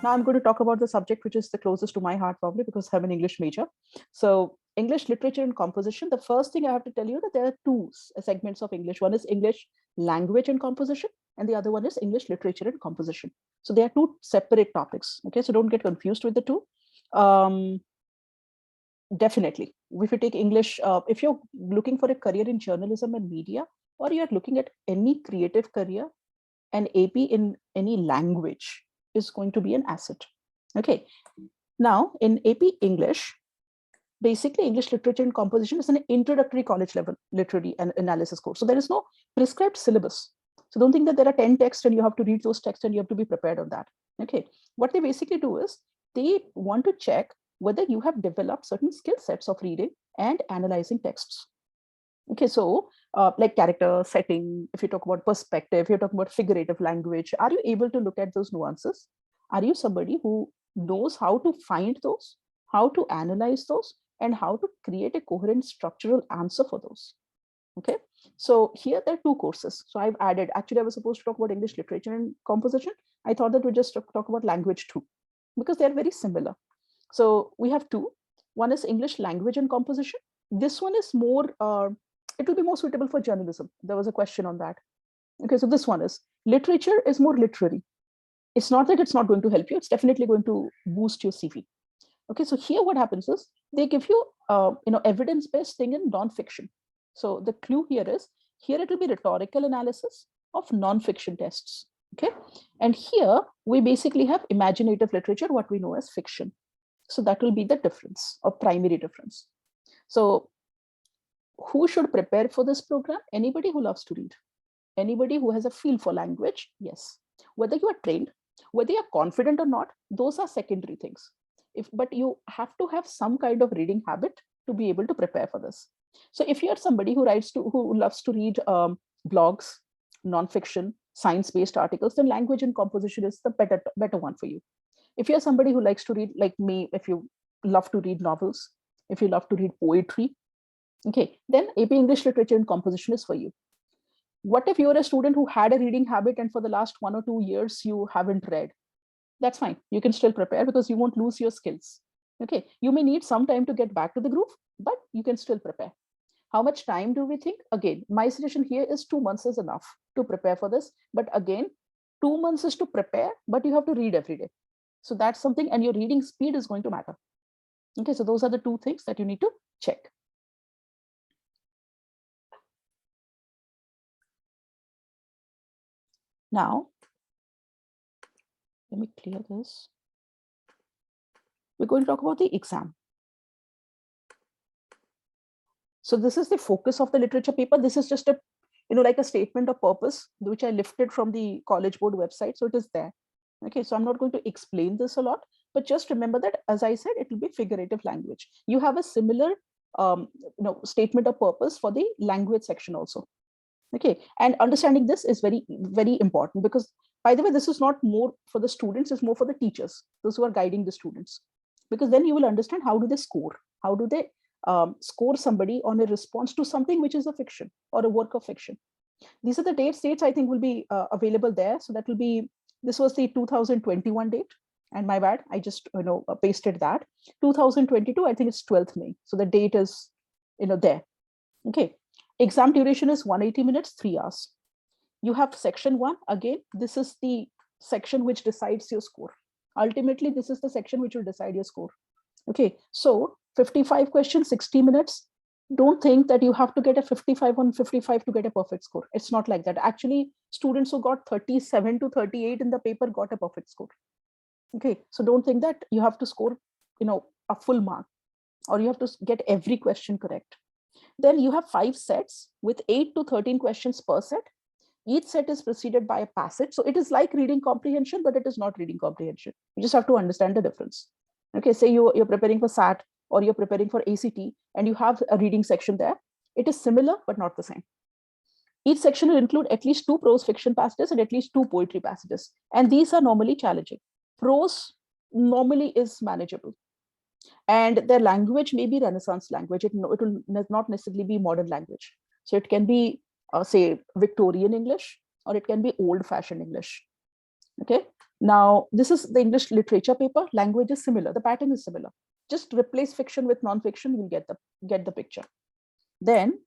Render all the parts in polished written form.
Now I'm going to talk about the subject which is the closest to my heart, probably because I'm an English major. So English literature and composition. The first thing I have to tell you that there are two segments of English. One is English language and composition, and the other one is English literature and composition. So they are two separate topics. Okay, so don't get confused with the two. Definitely, if you take English, if you're looking for a career in journalism and media, or you're looking at any creative career, an AP in any language is going to be an asset. Okay, now in AP English, basically English literature and composition is an introductory college level literary and analysis course. So there is no prescribed syllabus. So don't think that there are 10 texts and you have to read those texts and you have to be prepared on that. Okay, what they basically do is they want to check whether you have developed certain skill sets of reading and analyzing texts. Okay, so like character, setting, if you talk about perspective, if you talk about figurative language, are you able to look at those nuances? Are you somebody who knows how to find those, how to analyze those, and how to create a coherent structural answer for those? Okay, so here there are two courses. So I've added, actually I was supposed to talk about English literature and composition. I thought that we just talk about language too, because they're very similar. So we have two. One is English language and composition. This one is more, it will be more suitable for journalism. There was a question on that. Okay, so this one is literature is more literary. It's not that it's not going to help you. It's definitely going to boost your CV. Okay, so here what happens is they give you, evidence-based thing in non-fiction. So the clue here is, here it will be rhetorical analysis of non-fiction tests. Okay, and here we basically have imaginative literature, what we know as fiction. So that will be the difference, or primary difference. So who should prepare for this program? Anybody who loves to read, anybody who has a feel for language. Yes, whether you are trained, whether you're confident or not, those are secondary things. But you have to have some kind of reading habit to be able to prepare for this. So if you're somebody who loves to read blogs, nonfiction, science-based articles, then language and composition is the better one for you. If you're somebody who likes to read, like me, if you love to read novels, if you love to read poetry, okay, then AP English literature and composition is for you. What if you're a student who had a reading habit and for the last 1 or 2 years you haven't read? That's fine. You can still prepare because you won't lose your skills. Okay, you may need some time to get back to the groove, but you can still prepare. How much time do we think? Again, my suggestion here is 2 months is enough to prepare for this. But again, 2 months is to prepare, but you have to read every day. So that's something, and your reading speed is going to matter. Okay, so those are the two things that you need to check. Now, let me clear this. We're going to talk about the exam. So this is the focus of the literature paper. This is just a, like a statement of purpose, which I lifted from the College Board website. So it is there. Okay, so I'm not going to explain this a lot, but just remember that, as I said, it will be figurative language. You have a similar, statement of purpose for the language section also. Okay, and understanding this is very, very important, because, by the way, this is not more for the students, it's more for the teachers, those who are guiding the students, because then you will understand how do they score, how do they score somebody on a response to something which is a fiction or a work of fiction. These are the dates I think will be available there. So that will be, this was the 2021 date, and my bad, I just pasted that. 2022, I think it's 12th May. So the date is there. Okay, exam duration is 180 minutes, 3 hours. You have section 1. Again, this is the section which decides your score. Ultimately, this is the section which will decide your score. Okay, so 55 questions, 60 minutes. Don't think that you have to get a 55 on 55 to get a perfect score. It's not like that. Actually, students who got 37 to 38 in the paper got a perfect score. Okay, so don't think that you have to score, a full mark, or you have to get every question correct. Then you have 5 sets with 8 to 13 questions per set. Each set is preceded by a passage. So it is like reading comprehension, but it is not reading comprehension. You just have to understand the difference. Okay, say you're preparing for SAT or you're preparing for ACT and you have a reading section there. It is similar, but not the same. Each section will include at least 2 prose fiction passages and at least 2 poetry passages. And these are normally challenging. Prose normally is manageable. And their language may be Renaissance language. It will not necessarily be modern language. So it can be, say, Victorian English, or it can be old-fashioned English. Okay, Now, this is the English literature paper. Language is similar. The pattern is similar. Just replace fiction with non-fiction, you'll get the picture. Then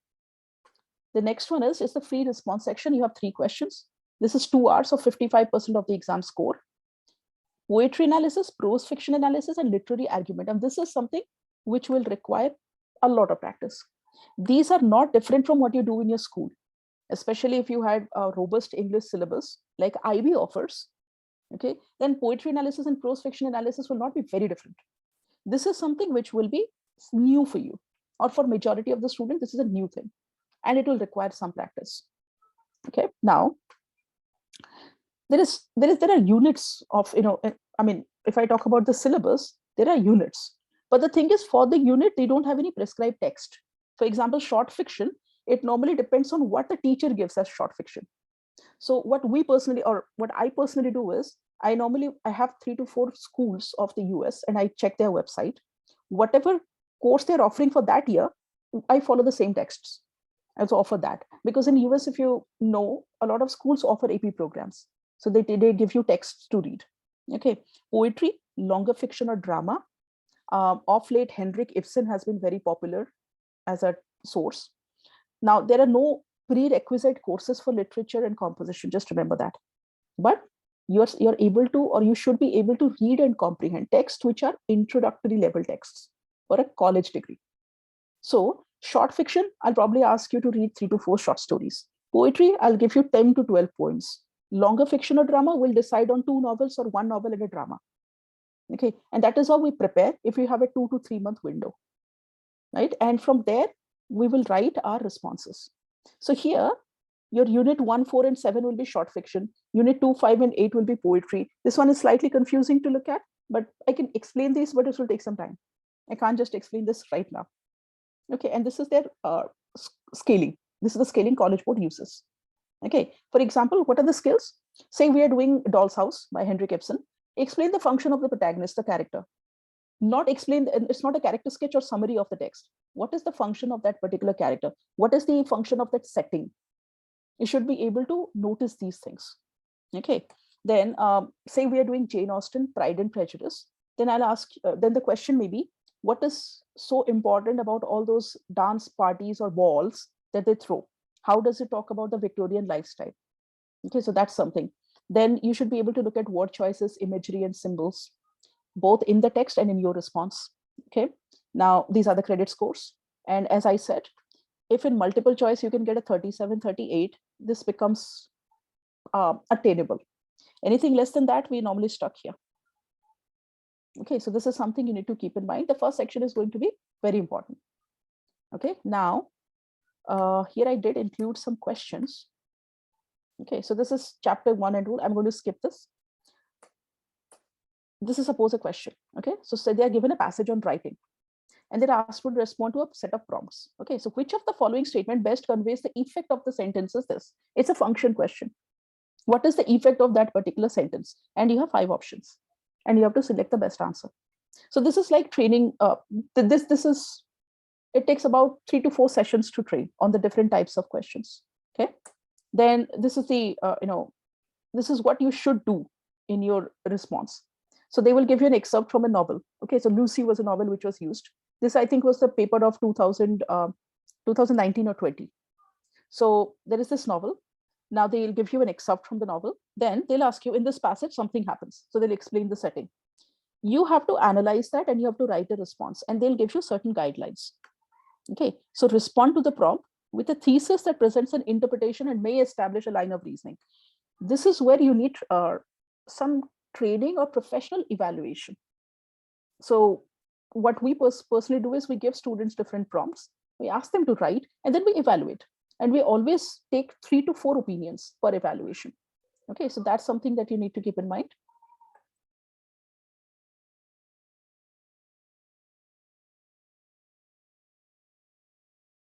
the next one is the free response section. You have 3 questions. This is 2 hours, so 55% of the exam score. Poetry analysis, prose fiction analysis, and literary argument. And this is something which will require a lot of practice. These are not different from what you do in your school, especially if you had a robust English syllabus like IB offers. Okay, then poetry analysis and prose fiction analysis will not be very different. This is something which will be new for you, or for majority of the students, this is a new thing, and it will require some practice. Okay, now there are units of, I mean, if I talk about the syllabus, there are units, but the thing is, for the unit, they don't have any prescribed text. For example, short fiction, it normally depends on what the teacher gives as short fiction. So what I personally do is, I have 3 to 4 schools of the US, and I check their website. Whatever course they're offering for that year, I follow the same texts. I also offer that, because in US, if you know, a lot of schools offer AP programs. So they give you texts to read. Okay, poetry, longer fiction or drama. Of late, Henrik Ibsen has been very popular as a source. Now, there are no prerequisite courses for literature and composition, just remember that. But you're able to, or you should be able to read and comprehend texts which are introductory level texts for a college degree. So short fiction, I'll probably ask you to read 3 to 4 short stories. Poetry, I'll give you 10 to 12 poems. Longer fiction or drama will decide on 2 novels or 1 novel and a drama. Okay, and that is how we prepare if you have a 2 to 3 month window, right? And from there, we will write our responses. So here, your unit 1, 4, and 7 will be short fiction. Unit 2, 5, and 8 will be poetry. This one is slightly confusing to look at, but I can explain this, but it will take some time. I can't just explain this right now. Okay, and this is their scaling. This is the scaling College Board uses. Okay, for example, what are the skills? Say we are doing Doll's House by Henrik Ibsen. Explain the function of the protagonist, the character. Not explain, it's not a character sketch or summary of the text. What is the function of that particular character? What is the function of that setting? You should be able to notice these things. Okay, then say we are doing Jane Austen, Pride and Prejudice. Then I'll ask, then the question may be, what is so important about all those dance parties or balls that they throw? How does it talk about the Victorian lifestyle? Okay, so that's something. Then you should be able to look at word choices, imagery, and symbols, both in the text and in your response. Okay, now these are the credit scores. And as I said, if in multiple choice you can get a 37, 38, this becomes attainable. Anything less than that, we normally stuck here. Okay, so this is something you need to keep in mind. The first section is going to be very important. Okay, now here I did include some questions. Okay, so this is chapter 1 and 2. I'm going to skip this. This is suppose a question. Okay, so say they are given a passage on writing, and they're asked to respond to a set of prompts. Okay, so which of the following statement best conveys the effect of the sentence is this? It's a function question. What is the effect of that particular sentence? And you have 5 options, and you have to select the best answer. So this is like training. It takes about 3 to 4 sessions to train on the different types of questions. Okay, then this is the this is what you should do in your response. So they will give you an excerpt from a novel. Okay, so Lucy was a novel which was used. This, I think, was the paper of 2019 or 20. So there is this novel. Now they'll give you an excerpt from the novel. Then they'll ask you, in this passage, something happens. So they'll explain the setting. You have to analyze that and you have to write a response, and they'll give you certain guidelines. Okay, so respond to the prompt with a thesis that presents an interpretation and may establish a line of reasoning. This is where you need some training or professional evaluation. So what we personally do is we give students different prompts. We ask them to write, and then we evaluate. And we always take 3 to 4 opinions per evaluation. Okay, so that's something that you need to keep in mind.